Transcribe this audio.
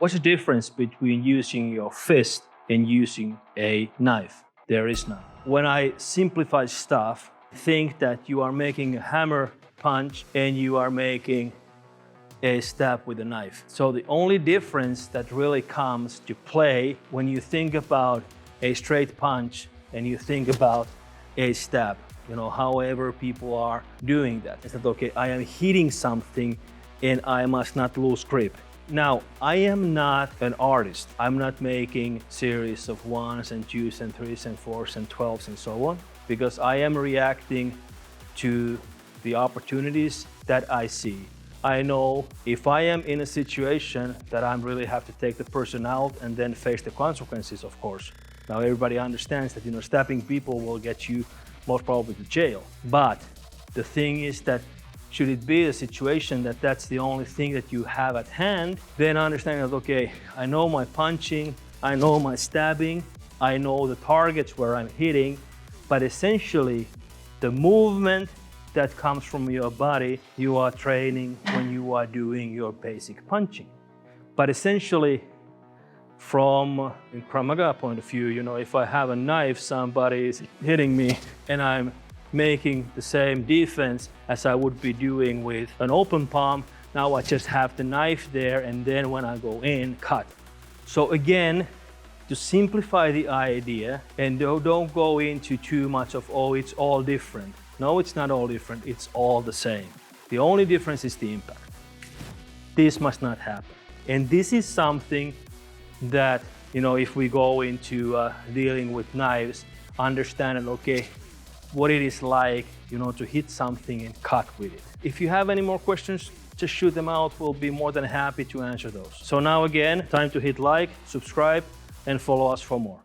What's the difference between using your fist and using a knife? There is none. When I simplify stuff, think that you are making a hammer punch and you are making a stab with a knife. So the only difference that really comes to play when you think about a straight punch and you think about a stab, however people are doing that, is that okay, I am hitting something and I must not lose grip. Now, I am not an artist. I'm not making series of 1s and 2s and 3s and 4s and 12s and so on, because I am reacting to the opportunities that I see. I know if I am in a situation that I really have to take the person out and then face the consequences, of course. Now everybody understands that stabbing people will get you most probably to jail. But the thing is that should it be a situation that that's the only thing that you have at hand, then understand that, okay, I know my punching, I know my stabbing, I know the targets where I'm hitting, but essentially the movement that comes from your body, you are training when you are doing your basic punching. But essentially, from a Krav Maga point of view, if I have a knife, somebody is hitting me and I'm making the same defense as I would be doing with an open palm. Now I just have the knife there, and then when I go in, cut. So again, to simplify the idea, and don't go into too much of, oh, it's all different. No, it's not all different, it's all the same. The only difference is the impact. This must not happen. And this is something that, if we go into dealing with knives, understand that, okay, what it is like, to hit something and cut with it. If you have any more questions, just shoot them out. We'll be more than happy to answer those. So now again, time to hit like, subscribe, and follow us for more.